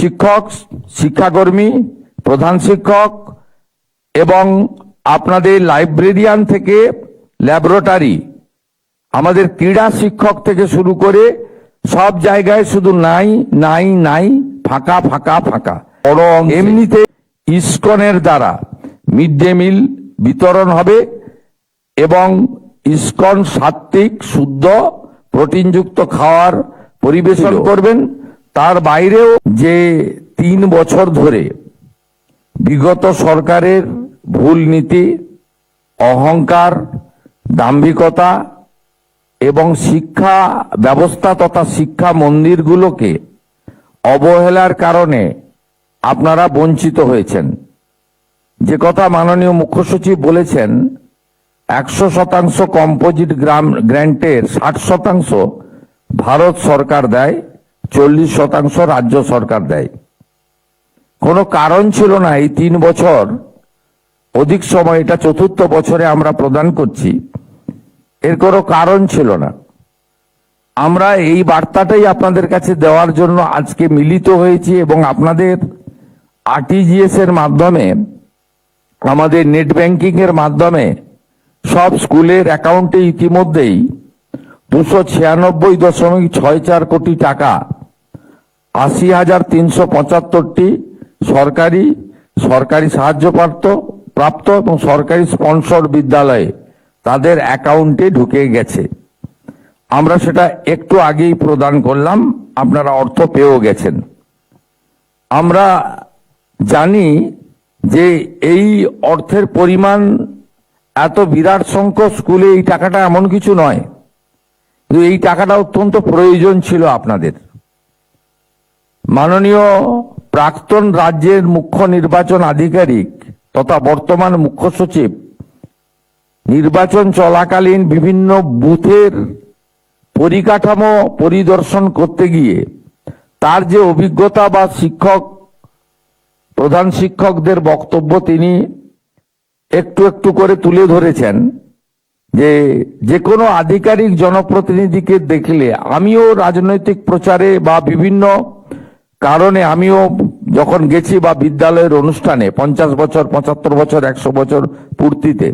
শিক্ষক, শিক্ষাকর্মী, প্রধান শিক্ষক এবং আপনাদের লাইব্রেরিয়ান থেকে ল্যাবরেটরি, আমাদের ক্রীড়া শিক্ষক থেকে শুরু করে সব জায়গায় শুধু নাই নাই নাই, ফাঁকা ফাঁকা ফাঁকা। এমনিতে ইসকনের দ্বারা মিড ডে মিল বিতরণ হবে এবং ইসকন সাত্ত্বিক শুদ্ধ প্রোটিনযুক্ত খাওয়ার পরিবেশন করবেন। তার বাইরেও যে 3 বছর ধরে বিগত সরকারের ভুল নীতি, অহংকার, দাম্ভিকতা এবং শিক্ষা ব্যবস্থা তথা শিক্ষা মন্দিরগুলোকে অবহেলার কারণে আপনারা বঞ্চিত হয়েছেন। যে কথা মাননীয় মুখ্য সচিব বলেছেন, 100% কম্পোজিট গ্র্যান্টের 60% ভারত সরকার দেয়, 40% রাজ্য সরকার দেয়। কোনো কারণ ছিল না এই 3 বছর অধিক সময়, এটা 4র্থ বছরে আমরা প্রদান করছি, এর কোনো কারণ ছিল না। আমরা এই বার্তাটাই আপনাদের কাছে দেওয়ার জন্য আজকে মিলিত হয়েছি এবং আপনাদের আরটিজিএস এর মাধ্যমে, আমাদের নেট ব্যাংকিং এর মাধ্যমে সব স্কুলের অ্যাকাউন্টে ইতিমধ্যেই 296.64 কোটি টাকা, 80,375টি সরকারি সাহায্যপ্রাপ্ত এবং সরকারি স্পন্সর বিদ্যালয়ে তাদের অ্যাকাউন্টে ঢুকে গেছে। আমরা সেটা একটু আগেই প্রদান করলাম, আপনারা অর্থ পেয়েও গেছেন। আমরা জানি যে এই অর্থের পরিমাণ এত বিরাট সংখ্যক স্কুলে এই টাকাটা এমন কিছু নয়, কিন্তু এই টাকাটা অত্যন্ত প্রয়োজন ছিল আপনাদের। মাননীয় প্রাক্তন রাজ্যের মুখ্য নির্বাচন আধিকারিক তথা বর্তমান মুখ্য সচিব নির্বাচন চলাকালীন বিভিন্ন বুথের পরিকাঠামো পরিদর্শন করতে গিয়ে তার যে অভিজ্ঞতা বা প্রধান শিক্ষকদের বক্তব্য তিনি একটু একটু করে তুলে ধরেছেন, যে কোনো আধিকারিক জনপ্রতিনিধিকে দেখলে, আমিও রাজনৈতিক প্রচারে বা বিভিন্ন কারণে আমিও যখন গেছি বা বিদ্যালয়ের অনুষ্ঠানে 50 বছর, 75 বছর, 100 বছর পূর্তিতে,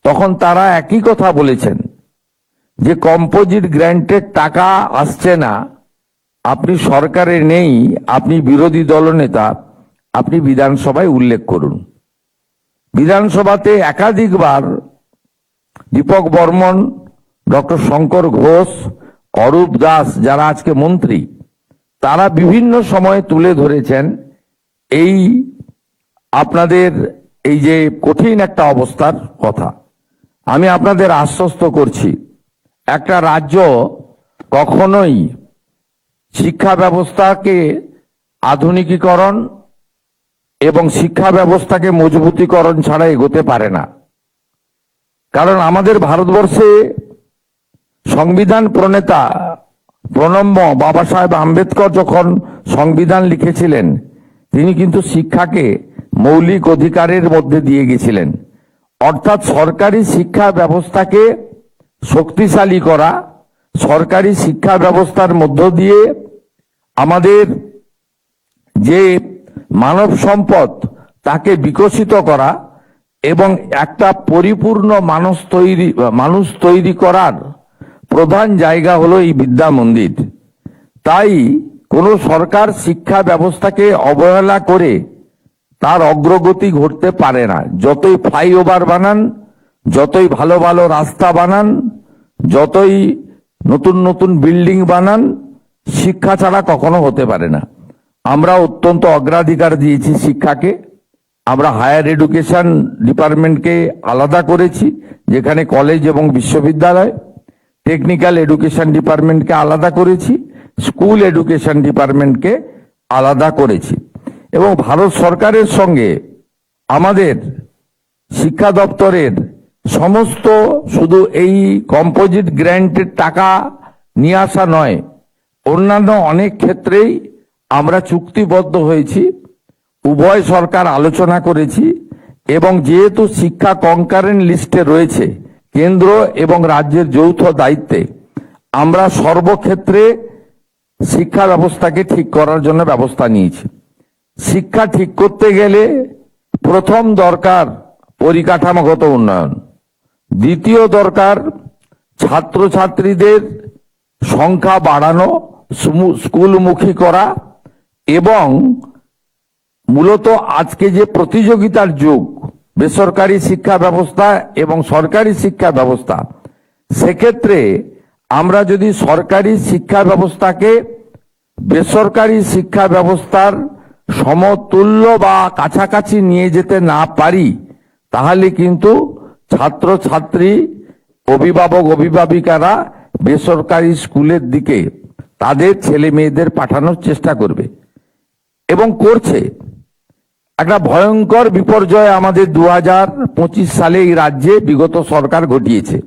তখন তারা একই কথা বলেছেন যে কম্পোজিট গ্র্যান্টের টাকা আসছে না, আপনি সরকারে নেই, আপনি বিরোধী দলনেতা, আপনি বিধানসভায় উল্লেখ করুন। বিধানসভাতে একাধিকবার দীপক বর্মন, ডক্টর শঙ্কর ঘোষ, অরূপ দাস, যারা আজকে মন্ত্রী, তারা বিভিন্ন সময়ে তুলে ধরেছেন এই আপনাদের এই যে কঠিন একটা অবস্থার কথা। আমি আপনাদের আশ্বস্ত করছি, একটা রাজ্য কখনোই শিক্ষা ব্যবস্থাকে আধুনিকীকরণ এবং শিক্ষা ব্যবস্থাকে মজবুতীকরণ ছাড়া এগোতে পারে না। কারণ আমাদের ভারতবর্ষে সংবিধান প্রণেতা প্রণম্য বাবা সাহেব আম্বেদকর যখন সংবিধান লিখেছিলেন, তিনি কিন্তু শিক্ষাকে মৌলিক অধিকারের মধ্যে দিয়ে গেছিলেন। অর্থাৎ সরকারি শিক্ষা ব্যবস্থাকে শক্তিশালী করা, সরকারি শিক্ষা ব্যবস্থার মধ্য দিয়ে আমাদের যে মানব সম্পদ তাকে বিকশিত করা এবং একটা পরিপূর্ণ মানুষ তৈরি করার প্রধান জায়গা হলো এই বিদ্যা মন্দির। তাই কোনো সরকার শিক্ষা ব্যবস্থাকে অবহেলা করে তার অগ্রগতি ঘটতে পারে না। যতই ফ্লাইওভার বানান, যতই ভালো ভালো রাস্তা বানান, যতই নতুন নতুন বিল্ডিং বানান, শিক্ষা ছাড়া কখনো হতে পারে না। আমরা অত্যন্ত অগ্রাধিকার দিয়েছি শিক্ষাকে। আমরা হায়ার এডুকেশন ডিপার্টমেন্টকে আলাদা করেছি, যেখানে কলেজ এবং বিশ্ববিদ্যালয়, টেকনিক্যাল এডুকেশন ডিপার্টমেন্টকে আলাদা করেছি, স্কুল এডুকেশন ডিপার্টমেন্টকে আলাদা করেছি। এবং ভারত সরকারের সঙ্গে আমাদের শিক্ষা দপ্তরের সমস্ত, শুধু এই কম্পোজিট গ্র্যান্টের টাকা নিয়ে আসা নয়, অন্যান্য অনেক ক্ষেত্রেই আমরা চুক্তিবদ্ধ হয়েছি, উভয় সরকার আলোচনা করেছি এবং যেহেতু শিক্ষা কনকারেন্ট লিস্টে রয়েছে, কেন্দ্র এবং রাজ্যের যৌথ দায়িত্বে, আমরা সর্বক্ষেত্রে শিক্ষা ব্যবস্থাকে ঠিক করার জন্য ব্যবস্থা নিয়েছি। শিক্ষা ঠিক করতে গেলে প্রথম দরকার পরিকাঠামোগত উন্নয়ন, দ্বিতীয় দরকার ছাত্রছাত্রীদের সংখ্যা বাড়ানো, স্কুলমুখী করা, এবং মূলত আজকে যে প্রতিযোগিতার যুগ, বেসরকারি শিক্ষা ব্যবস্থা এবং সরকারি শিক্ষা ব্যবস্থা, সেক্ষেত্রে আমরা যদি সরকারি শিক্ষা ব্যবস্থাকে বেসরকারি শিক্ষা ব্যবস্থার সমতুল্য বা কাছাকাছি নিয়ে যেতে না পারি, তাহলে কিন্তু ছাত্রছাত্রী, অভিভাবক অভিভাবিকারা বেসরকারি স্কুলের দিকে তাদের ছেলে মেয়েদের পাঠানোর চেষ্টা করবে এবং করছে। একটা ভয়ঙ্কর বিপর্যয় আমাদের 2025 সালে এই রাজ্যে বিগত সরকার ঘটিয়েছে।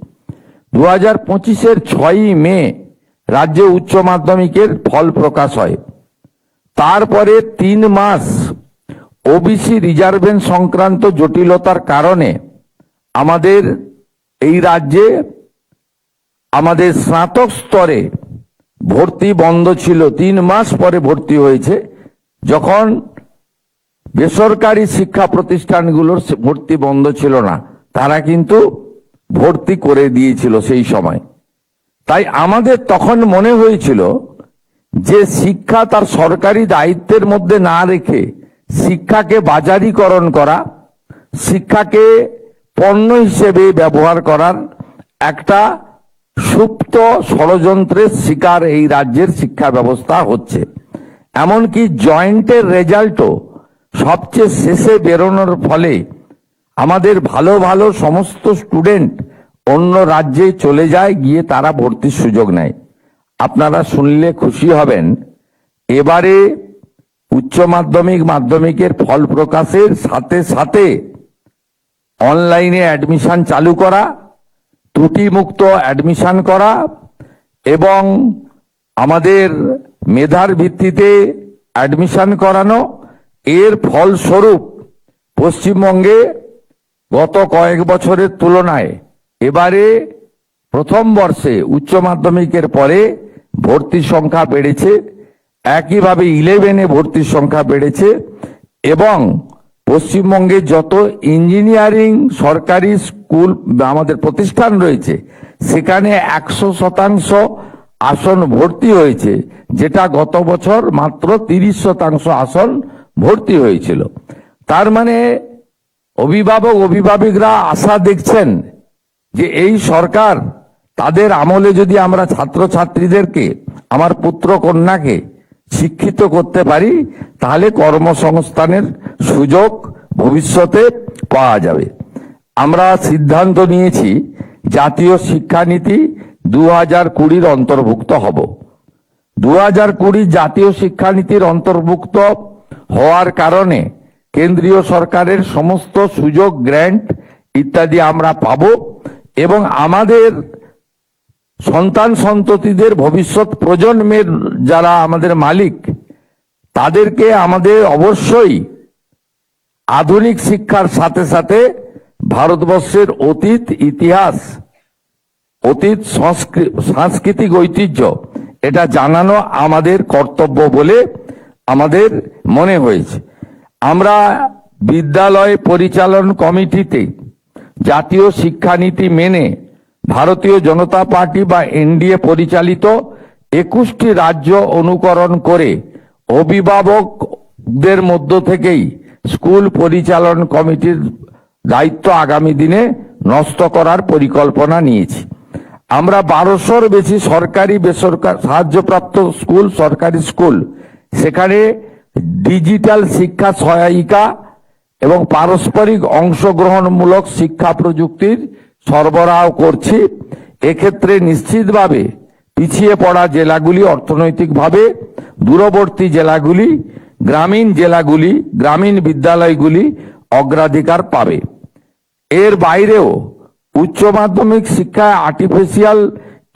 2025-এর 6ই মে রাজ্যে উচ্চ মাধ্যমিকের ফল প্রকাশ হয়। তারপরে 3 মাস ওবিসি রিজার্ভেশন সংক্রান্ত জটিলতার কারণে আমাদের এই রাজ্যে আমাদের স্নাতক স্তরে ভর্তি বন্ধ ছিল। 3 মাস পরে ভর্তি হয়েছে, যখন বেসরকারি শিক্ষা প্রতিষ্ঠানগুলোর ভর্তি বন্ধ ছিল না, তারা কিন্তু ভর্তি করে দিয়েছিল সেই সময়। তাই আমাদের তখন মনে হয়েছিল যে শিক্ষা তার সরকারি দায়িত্বের মধ্যে না রেখে শিক্ষাকে বাজারিকরণ করা, শিক্ষাকে পণ্য হিসেবে ব্যবহার করার একটা সুপ্ত ষড়যন্ত্রের শিকার এই রাজ্যের শিক্ষা ব্যবস্থা হচ্ছে। এমনকি জয়েন্টের রেজাল্টও সবচেয়ে শেষে বেরোনোর ফলে আমাদের ভালো ভালো সমস্ত স্টুডেন্ট অন্য রাজ্যে চলে যায়, গিয়ে তারা ভর্তির সুযোগ নেয়। আপনারা শুনলে খুশি হবেন, এবারে উচ্চ মাধ্যমিক মাধ্যমিকের ফল প্রকাশের সাথে সাথে অনলাইনে অ্যাডমিশন চালু করা, ত্রুটিমুক্ত অ্যাডমিশন করা এবং আমাদের মেধার ভিত্তিতে অ্যাডমিশন করানো। এর ফলস্বরূপ পশ্চিমবঙ্গে গত কয়েক বছরের তুলনায় এবারে প্রথম বর্ষে উচ্চ মাধ্যমিকের পরে ভর্তির সংখ্যা বেড়েছে, একইভাবে 11-এ ভর্তির সংখ্যা বেড়েছে এবং পশ্চিমবঙ্গে যত ইঞ্জিনিয়ারিং সরকারি স্কুল আমাদের প্রতিষ্ঠান রয়েছে সেখানে 100% আসন ভর্তি হয়েছে, যেটা গত বছর মাত্র 30% আসন ভর্তি হয়েছিল। তার মানে অভিভাবক অভিভাবিকরা আশা দেখছেন যে এই সরকার, তাদের আমলে যদি আমরা ছাত্রছাত্রীদেরকে, আমার পুত্র কন্যাকে শিক্ষিত করতে পারি, তাহলে কর্মসংস্থানের সুযোগ ভবিষ্যতে পাওয়া যাবে। আমরা সিদ্ধান্ত নিয়েছি জাতীয় শিক্ষানীতি 2020-র অন্তর্ভুক্ত হব। 2020 জাতীয় শিক্ষানীতির অন্তর্ভুক্ত হওয়ার কারণে কেন্দ্রীয় সরকারের সমস্ত সুযোগ, গ্র্যান্ট ইত্যাদি আমরা পাব এবং আমাদের সন্তান সন্ততিদের ভবিষ্যৎ প্রজন্মের যারা আমাদের মালিক, তাদেরকে আমাদের অবশ্যই আধুনিক শিক্ষার সাথে সাথে ভারতবর্ষের অতীত ইতিহাস, অতীত সাংস্কৃতিক ঐতিহ্য, এটা জানানো আমাদের কর্তব্য বলে আমাদের মনে হয়েছে। আমরা বিদ্যালয় পরিচালন কমিটিতে জাতীয় শিক্ষানীতি মেনে ভারতীয় জনতা পার্টি বা এনডিএ পরিচালিত 21টি রাজ্য অনুকরণ করে অভিভাবকদের মধ্য থেকেই স্কুল পরিচালন কমিটির দায়িত্ব আগামী দিনে নষ্ট করার পরিকল্পনা নিয়েছি। আমরা 1200-র বেশি সরকারি বেসরকারি সাহায্যপ্রাপ্ত স্কুল, সরকারি স্কুল, সেখানে ডিজিটাল শিক্ষা সহায়িকা এবং পারস্পরিক অংশগ্রহণমূলক শিক্ষা প্রযুক্তির সরবরাহ করছি। এক্ষেত্রে নিশ্চিতভাবে পিছিয়ে পড়া জেলাগুলি, অর্থনৈতিকভাবে দূরবর্তী জেলাগুলি, গ্রামীণ জেলাগুলি, গ্রামীণ বিদ্যালয়গুলি অগ্রাধিকার পাবে। এর বাইরেও উচ্চ মাধ্যমিক শিক্ষায় artificial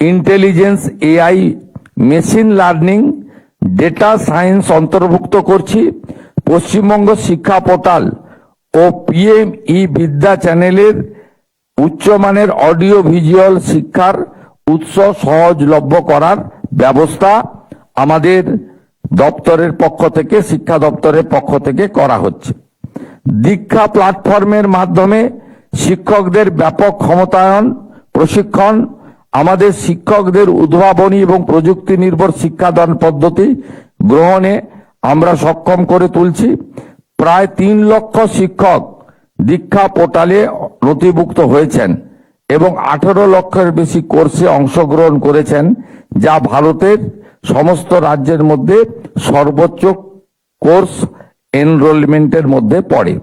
intelligence, AI, machine learning, data science অন্তর্ভুক্ত করছি। পশ্চিমবঙ্গ শিক্ষা পোর্টাল ও পিএম ই বিদ্যা চ্যানেলের উচ্চমানের অডিও ভিজুয়াল শিক্ষার উৎস সহজলভ্য করার ব্যবস্থা আমাদের দপ্তরের পক্ষ থেকে, শিক্ষা দপ্তরের পক্ষ থেকে করা হচ্ছে। দীক্ষা প্ল্যাটফর্মের মাধ্যমে শিক্ষকদের ব্যাপক ক্ষমতায়ন, প্রশিক্ষণ, আমাদের শিক্ষকদের উদ্ভাবনী এবং প্রযুক্তি নির্ভর শিক্ষাদান পদ্ধতি গ্রহণে আমরা সক্ষম করে তুলছি। প্রায় 3 লক্ষ শিক্ষক দীক্ষা পোর্টালে নথিভুক্ত হয়েছেন এবং 18 লক্ষের বেশি কোর্সে অংশগ্রহণ করেছেন, যা ভারতের সমস্ত রাজ্যের মধ্যে সর্বোচ্চ কোর্স এনরোলমেন্টের মধ্যে পড়ে।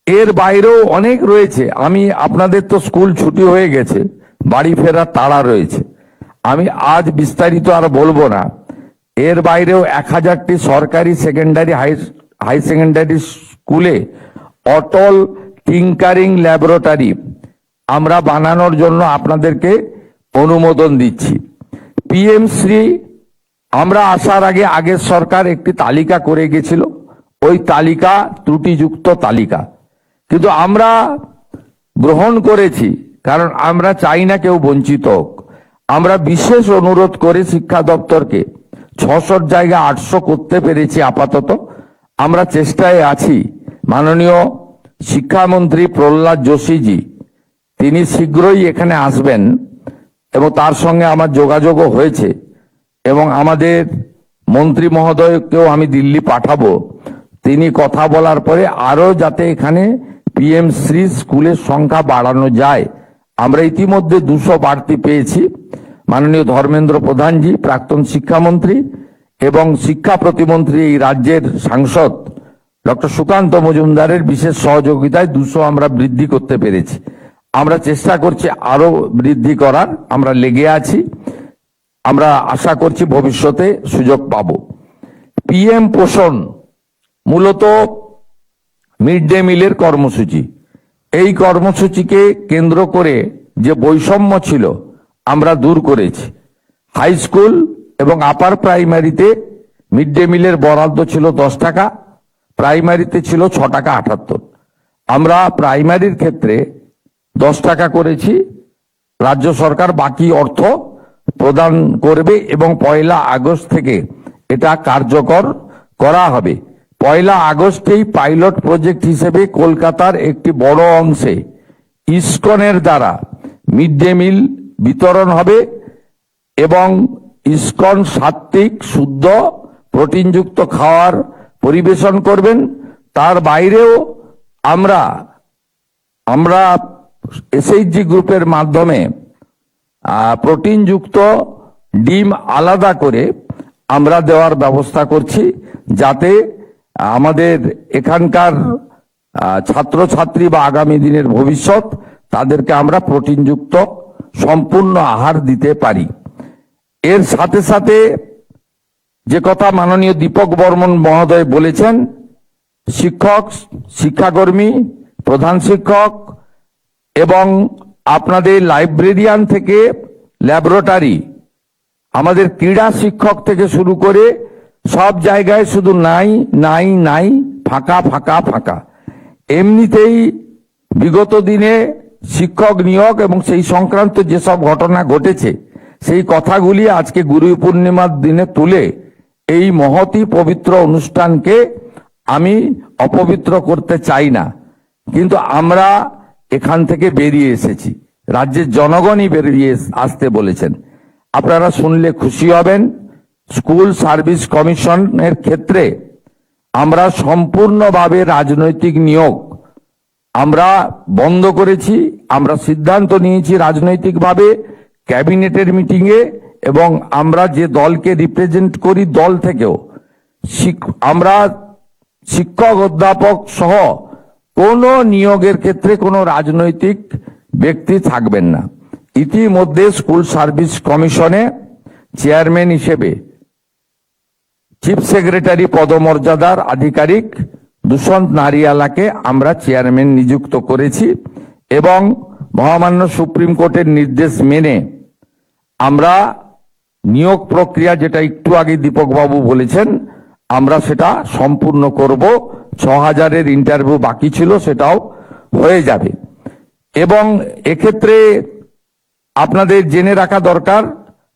এর বাইরেও অনেক রয়েছে। আপনাদের তো স্কুল ছুটি হয়ে গেছে, বাড়ি ফেরার তাড়া রয়েছে, আমি আজ বিস্তারিত আর বলবো না। এর বাইরেও 1000টি সরকারি সেকেন্ডারি হাই সেকেন্ডারি স্কুলে অটল টিঙ্কারিং ল্যাবরেটরি আমরা বানানোর জন্য আপনাদেরকে অনুমোদন দিচ্ছি। পিএম শ্রী আমরা আসার আগে আগের সরকার একটি তালিকা করে গেছিল, ওই তালিকা ত্রুটিযুক্ত তালিকা, কিন্তু আমরা গ্রহণ করেছি, কারণ আমরা চাই না কেউ বঞ্চিত হোক। আমরা বিশেষ অনুরোধ করে শিক্ষা দপ্তরকে 600 জায়গায় 800 করতে পেরেছি আপাতত। আমরা চেষ্টায় আছি। মাননীয় শিক্ষামন্ত্রী প্রহ্লাদ যোশীজি তিনি শীঘ্রই এখানে আসবেন এবং তার সঙ্গে আমার যোগাযোগও হয়েছে, এবং আমাদের মন্ত্রী মহোদয়কেও আমি দিল্লি পাঠাবো। তিনি কথা বলার পরে আরো যাতে এখানে পিএম শ্রী স্কুলের সংখ্যা বাড়ানো যায়। আমরা ইতিমধ্যে 200 বাড়তি পেয়েছি। মাননীয় ধর্মেন্দ্র প্রধানজি, প্রাক্তন শিক্ষামন্ত্রী এবং শিক্ষা প্রতিমন্ত্রী এই রাজ্যের সাংসদ ডক্টর সুকান্ত মজুমদারের বিশেষ সহযোগিতায় 200 আমরা বৃদ্ধি করতে পেরেছি। আমরা চেষ্টা করছি আরো বৃদ্ধি করার, আমরা লেগে আছি। আমরা আশা করছি ভবিষ্যতে সুযোগ পাব। পিএম পোষণ মূলত মিড ডে মিলের কর্মসূচি। এই কর্মসূচিকে কেন্দ্র করে যে বৈষম্য ছিল আমরা দূর করেছি। হাই স্কুল এবং আপার প্রাইমারিতে মিড ডে মিলের বরাদ্দ ছিল 10 টাকা, প্রাইমারিতে ছিল 6 টাকা 78। আমরা প্রাইমারির ক্ষেত্রে 10 টাকা করেছি। রাজ্য সরকার বাকি অর্থ প্রদান করবে এবং 1 আগস্ট থেকে এটা কার্যকর করা হবে। 1 আগস্টেই পাইলট প্রজেক্ট হিসেবে কলকাতার একটি বড় অংশে ইসকনের দ্বারা মিড ডে মিল বিতরণ হবে এবং ইসকন সাত্ত্বিক, শুদ্ধ, প্রোটিনযুক্ত খাবার পরিবেশন করবেন। তার বাইরেও আমরা এসএইচজি গ্রুপের মাধ্যমে প্রোটিনযুক্ত ডিম আলাদা করে আমরা দেওয়ার ব্যবস্থা করছি, যাতে আমাদের এখানকার ছাত্রছাত্রী বা আগামী দিনের ভবিষ্যৎ তাদেরকে আমরা প্রোটিনযুক্ত সম্পূর্ণ আহার দিতে পারি। এর সাথে সাথে যে কথা মাননীয় দীপক বর্মন মহোদয় বলেছেন, শিক্ষক, শিক্ষাকর্মী, প্রধান শিক্ষক এবং আপনাদের লাইব্রেরিয়ান থেকে ল্যাবরেটরি, আমাদের ক্রীড়া শিক্ষক থেকে শুরু করে সব জায়গায় শুধু নাই নাই নাই, ফাঁকা ফাঁকা ফাঁকা। এমনিতেই বিগত দিনে শিক্ষক নিয়োগ এবং সেই সংক্রান্ত যেসব ঘটনা ঘটেছে সেই কথাগুলি আজকে গুরু পূর্ণিমার দিনে তুলে এই মহতি পবিত্র অনুষ্ঠানকে আমি অপবিত্র করতে চাই না, কিন্তু আমরা এখান থেকে বেরিয়ে এসেছি। রাজ্যের জনগণই বেরিয়ে আসতে বলেছেন। আপনারা শুনলে খুশি হবেন। স্কুল সার্ভিস কমিশনের ক্ষেত্রে আমরা সম্পূর্ণভাবে রাজনৈতিক নিয়োগ আমরা বন্ধ করেছি। আমরা সিদ্ধান্ত নিয়েছি রাজনৈতিকভাবে ক্যাবিনেটের মিটিংয়ে, এবং আমরা যে দলকে রিপ্রেজেন্ট করি দল থেকেও আমরা শিক্ষক অধ্যাপক সহ কোনো নিয়োগের ক্ষেত্রে কোনো রাজনৈতিক ব্যক্তি থাকবেন না। ইতিমধ্যে স্কুল সার্ভিস কমিশনে চেয়ারম্যান হিসেবে চিফ সেক্রেটারি পদমর্যাদার আধিকারিক দুষ্যন্ত নারিয়ালাকে আমরা চেয়ারম্যান নিযুক্ত করেছি, এবং মহামান্য সুপ্রিম কোর্টের নির্দেশ মেনে আমরা নিয়োগ প্রক্রিয়া, যেটা একটু আগে দীপক বাবু বলেছেন, আমরা সেটা সম্পূর্ণ করব। 6000-এর ইন্টারভিউ বাকি ছিল, সেটাও হয়ে যাবে। এবং এক্ষেত্রে আপনাদের জেনে রাখা দরকার,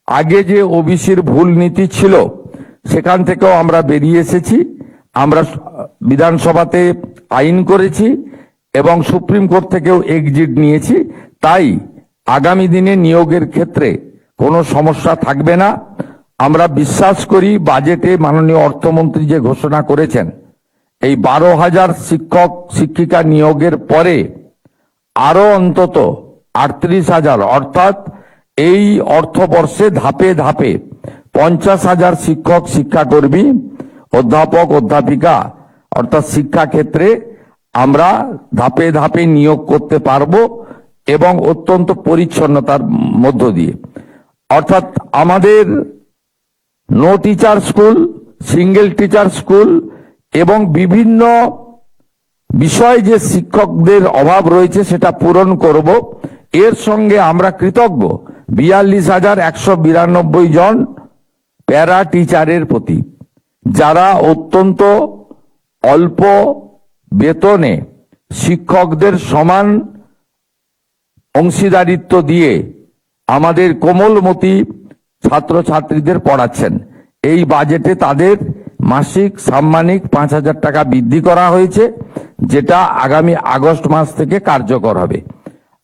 আগে যে ওবিসির ভুল নীতি ছিল সেখান থেকেও আমরা বেরিয়ে এসেছি। আমরা বিধানসভাতে আইন করেছি এবং সুপ্রিম কোর্ট থেকেও এক্সিট নিয়েছি। তাই আগামী দিনে নিয়োগের ক্ষেত্রে কোনো সমস্যা থাকবে না। আমরা বিশ্বাস করি বাজেটে মাননীয় অর্থমন্ত্রী যে ঘোষণা করেছেন এই 12,000 শিক্ষক শিক্ষিকা নিয়োগের পরে আরো অন্তত 38,000 অর্থাৎ এই অর্থবর্ষে ধাপে ধাপে 50,000 শিক্ষক শিক্ষাকর্মী অধ্যাপক অধ্যাপিকা অর্থাৎ শিক্ষা ক্ষেত্রে আমরা ধাপে ধাপে নিয়োগ করতে পারবো এবং অত্যন্ত পরিচ্ছন্নতার মধ্য দিয়ে। অর্থাৎ আমাদের no teacher school, single teacher school এবং বিভিন্ন বিষয় যে শিক্ষকদের অভাব রয়েছে সেটা পূরণ করব। এর সঙ্গে আমরা কৃতজ্ঞ 42,192 জন প্যারা টিচারের প্রতি, যারা অত্যন্ত অল্প বেতনে শিক্ষকদের সমান অংশীদারিত্ব দিয়ে আমাদের কোমলমতি ছাত্রছাত্রীদের পড়াচ্ছেন। এই বাজেটে তাদের মাসিক সাম্মানিক 5,000 টাকা বৃদ্ধি করা হয়েছে, যেটা আগামী আগস্ট মাস থেকে কার্যকর হবে।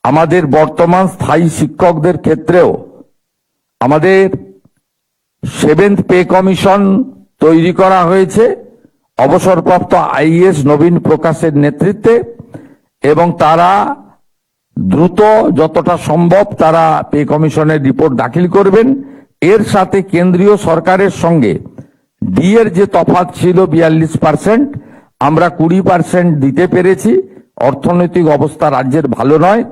আমাদের বর্তমান স্থায়ী শিক্ষকদের ক্ষেত্রেও আমাদের 7th পে কমিশন তৈরি করা হয়েছে অবসরপ্রাপ্ত আইএএস নবীন প্রকাশের নেতৃত্বে, এবং তারা দ্রুত যতটা সম্ভব তারা পে কমিশনের রিপোর্ট দাখিল করবেন। এর সাথে কেন্দ্রীয় সরকারের সঙ্গে ডি এর যে তফাৎ ছিল 42%, আমরা 20% দিতে পেরেছি। অর্থনৈতিক অবস্থা রাজ্যের ভালো নয়,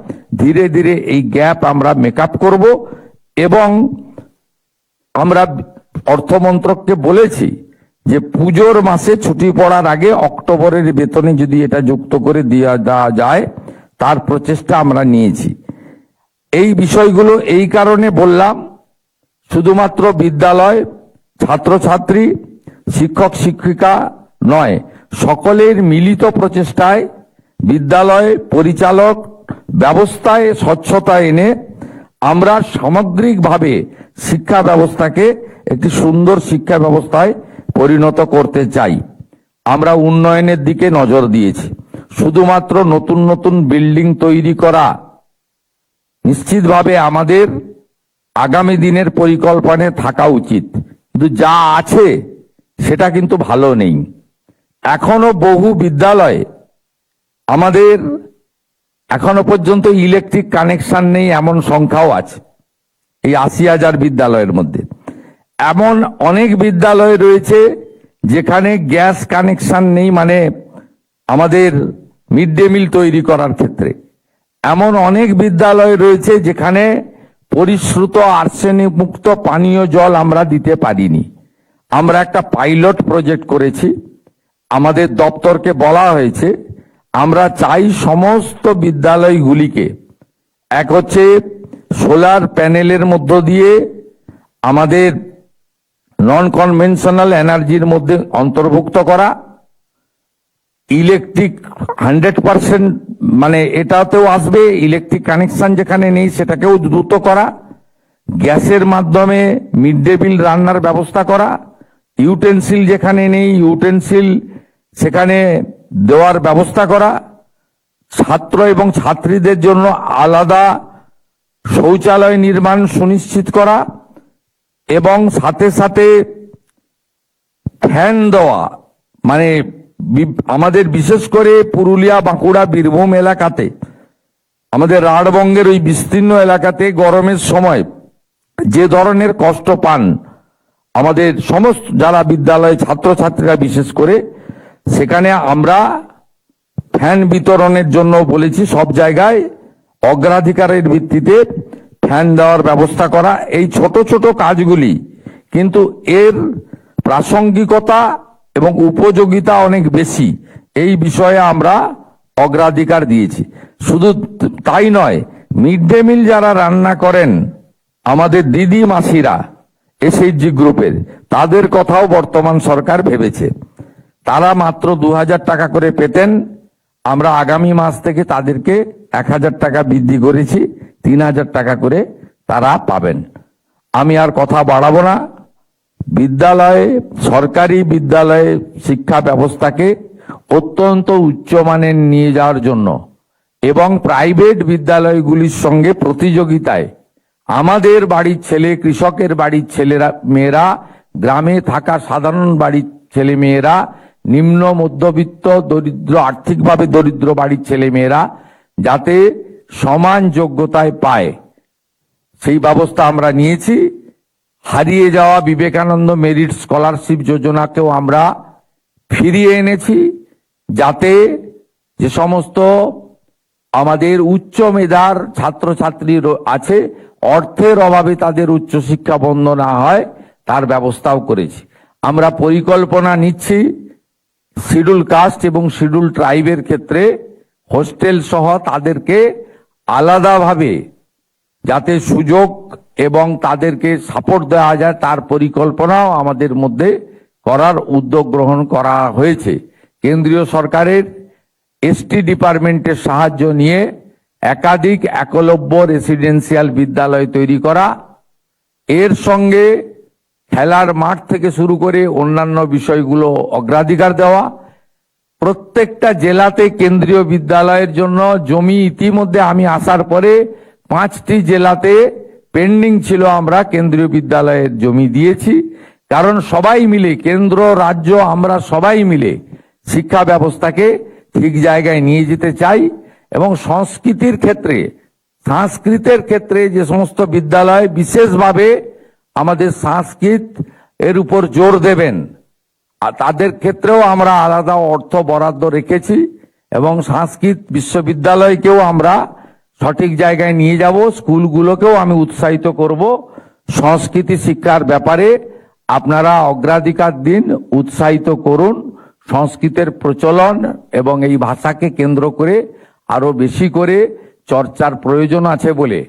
ধীরে ধীরে এই গ্যাপ আমরা মেকআপ করব এবং আমরা অর্থমন্ত্রককে বলেছি যে পুজোর মাসে ছুটি পড়ার আগে অক্টোবরের বেতনে যদি এটা যুক্ত করে দেওয়া যায় তার প্রচেষ্টা আমরা নিয়েছি। এই বিষয়গুলো এই কারণে বললাম, শুধুমাত্র বিদ্যালয় ছাত্রছাত্রী শিক্ষক শিক্ষিকা নয়, সকলের মিলিত প্রচেষ্টায় বিদ্যালয় পরিচালক ব্যবস্থায় স্বচ্ছতা এনে আমরা সামগ্রিকভাবে শিক্ষা ব্যবস্থাকে একটি সুন্দর শিক্ষা ব্যবস্থায় পরিণত করতে চাই। আমরা উন্নয়নের দিকে নজর দিয়েছি। শুধুমাত্র নতুন নতুন বিল্ডিং তৈরি করা নিশ্চিতভাবে আমাদের আগামী দিনের পরিকল্পনায় থাকা উচিত, কিন্তু যা আছে সেটা কিন্তু ভালো নেই। এখনো বহু বিদ্যালয়ে আমাদের এখনো পর্যন্ত ইলেকট্রিক কানেকশন নেই এমন সংখ্যাও আছে এই 80,000 বিদ্যালয়ের মধ্যে। এমন অনেক বিদ্যালয় রয়েছে যেখানে গ্যাস কানেকশন নেই, মানে আমাদের মিড ডে মিল তৈরি করার ক্ষেত্রে। এমন অনেক বিদ্যালয় রয়েছে যেখানে পরিশ্রুত আর্সেনিক মুক্ত পানীয় জল আমরা দিতে পারিনি। আমরা একটা পাইলট প্রজেক্ট করেছি, আমাদের দপ্তরকে বলা হয়েছে আমরা চাই সমস্ত বিদ্যালয়গুলিকে এক হচ্ছে সোলার প্যানেলের মধ্য দিয়ে আমাদের নন কনভেনশনাল এনার্জির মধ্যে অন্তর্ভুক্ত করা, ইলেকট্রিক 100% মানে এটাতেও আসবে, ইলেকট্রিক কানেকশন যেখানে নেই সেটাকেও দ্রুত করা, গ্যাসের মাধ্যমে মিড ডে মিল রান্নার ব্যবস্থা করা, ইউটেনসিল যেখানে নেই ইউটেনসিল সেখানে দেওয়ার ব্যবস্থা করা, ছাত্র এবং ছাত্রীদের জন্য আলাদা শৌচালয় নির্মাণ সুনিশ্চিত করা এবং সাথে সাথে ফ্যান দেওয়া। মানে আমাদের বিশেষ করে পুরুলিয়া বাঁকুড়া বীরভূম এলাকাতে, আমাদের রাঢ়বঙ্গের ওই বিস্তীর্ণ এলাকাতে গরমের সময় যে ধরনের কষ্ট পান আমাদের সমস্ত যারা বিদ্যালয় ছাত্রছাত্রীরা, বিশেষ করে সেখানে আমরা ফ্যান বিতরণের জন্য বলেছি সব জায়গায় অগ্রাধিকারের ভিত্তিতে ফ্যান দেওয়ার ব্যবস্থা করা। এই ছোট ছোট কাজগুলি কিন্তু এর প্রাসঙ্গিকতা এবং উপযোগিতা অনেক বেশি, এই বিষয়ে আমরা অগ্রাধিকার দিয়েছি। শুধু তাই নয়, মিড ডে মিল যারা রান্না করেন আমাদের দিদি মাসিরা এসএইচজি গ্রুপের, তাদের কথাও বর্তমান সরকার ভেবেছে। তারা মাত্র 2,000 টাকা করে পেতেন, আমরা আগামী মাস থেকে তাদেরকে 1,000 টাকা বৃদ্ধি করেছি, 3,000 টাকা করে তারা পাবেন। আমি আর কথা বাড়াবো না। বিদ্যালয়ে, সরকারি বিদ্যালয়ে শিক্ষা ব্যবস্থাকে অত্যন্ত উচ্চমানের নিয়ে যাওয়ার জন্য এবং প্রাইভেট বিদ্যালয়গুলির সঙ্গে প্রতিযোগিতায় আমাদের বাড়ির ছেলে, কৃষকের বাড়ির ছেলেরা মেয়েরা, গ্রামে থাকা সাধারণ বাড়ির ছেলে মেয়েরা, নিম্ন মধ্যবিত্ত দরিদ্র, আর্থিকভাবে দরিদ্র বাড়ির ছেলে মেয়েরা যাতে সমান যোগ্যতায় পায় সেই ব্যবস্থা আমরা নিয়েছি। হারিয়ে যাওয়া বিবেকানন্দ মেরিট স্কলারশিপ যোজনাকেও আমরা ফিরিয়ে এনেছি, যাতে যে সমস্ত আমাদের উচ্চ মেধার ছাত্রছাত্রী আছে অর্থের অভাবে তাদের উচ্চশিক্ষা বন্ধ না হয় তার ব্যবস্থাও করেছি। আমরা পরিকল্পনা নিচ্ছি শিডিউল কাস্ট এবং শিডিউল ট্রাইবের ক্ষেত্রে হোস্টেল সহ তাদেরকে আলাদাভাবে যাতে সুযোগ এবং তাদেরকে সাপোর্ট দেওয়া যায় তার পরিকল্পনাও আমাদের মধ্যে করার উদ্যোগ গ্রহণ করা হয়েছে। কেন্দ্রীয় সরকারের এসটি ডিপার্টমেন্টের সাহায্য নিয়ে একাধিক একলব্য রেসিডেন্সিয়াল বিদ্যালয় তৈরি করা, এর সঙ্গে খেলার মাঠ থেকে শুরু করে অন্যান্য বিষয়গুলো অগ্রাধিকার দেওয়া। প্রত্যেকটা জেলাতে কেন্দ্রীয় বিদ্যালয়ের জন্য জমি ইতিমধ্যে আমি আসার পরে 5টি জেলাতে পেন্ডিং ছিল, আমরা কেন্দ্রীয় বিদ্যালয়ের জমি দিয়েছি। কারণ সবাই মিলে, কেন্দ্র রাজ্য আমরা সবাই মিলে শিক্ষা ব্যবস্থাকে ঠিক জায়গায় নিয়ে যেতে চাই। এবং সংস্কৃতির ক্ষেত্রে যে সমস্ত বিদ্যালয় বিশেষভাবে আমাদের সংস্কৃত এর উপর জোর দেবেন আর তাদের ক্ষেত্রেও আমরা আলাদা অর্থ বরাদ্দ রেখেছি এবং সংস্কৃত বিশ্ববিদ্যালয়কেও আমরা সঠিক জায়গায় নিয়ে যাব। স্কুলগুলোকেও আমি উৎসাহিত করব সংস্কৃতি শিক্ষার ব্যাপারে আপনারা অগ্রাধিকার দিন, উৎসাহিত করুন। সংস্কৃতের প্রচলন এবং এই ভাষাকে কেন্দ্র করে আরো বেশি করে চর্চার প্রয়োজন আছে বলে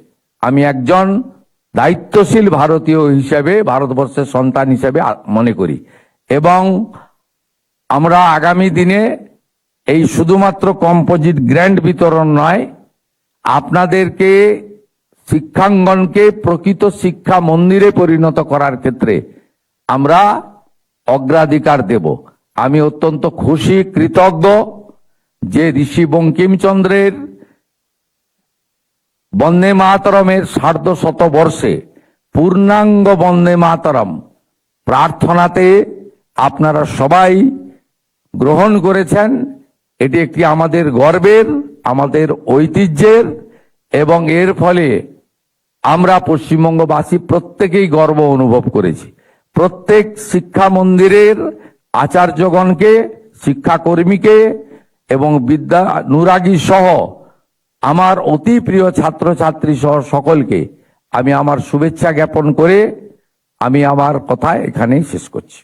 আমি একজন দায়িত্বশীল ভারতীয় হিসেবে, ভারতবর্ষের সন্তান হিসেবে মনে করি। এবং আমরা আগামী দিনে এই শুধুমাত্র কম্পোজিট গ্র্যান্ট বিতরণ নয়, আপনাদেরকে শিক্ষাঙ্গনকে প্রকৃত শিক্ষা মন্দিরে পরিণত করার ক্ষেত্রে আমরা অগ্রাধিকার দেব। আমি অত্যন্ত খুশি, কৃতজ্ঞ যে ঋষি বঙ্কিমচন্দ্রের বন্দে মাতরমের ১৫০ বর্ষে পূর্ণাঙ্গ বন্দে মাতরম প্রার্থনাতে আপনারা সবাই গ্রহণ করেছেন। এটি একটি আমাদের গর্বের, আমাদের ঐতিহ্যের, এবং এর ফলে আমরা পশ্চিমবঙ্গবাসী প্রত্যেকেই গর্ব অনুভব করেছি। প্রত্যেক শিক্ষা মন্দিরের আচার্যগণকে, শিক্ষাকর্মীকে এবং নুরাগী সহ আমার অতি প্রিয় ছাত্রছাত্রী সহ সকলকে আমি আমার শুভেচ্ছা জ্ঞাপন করে আমি আমার কথা এখানেই শেষ করছি।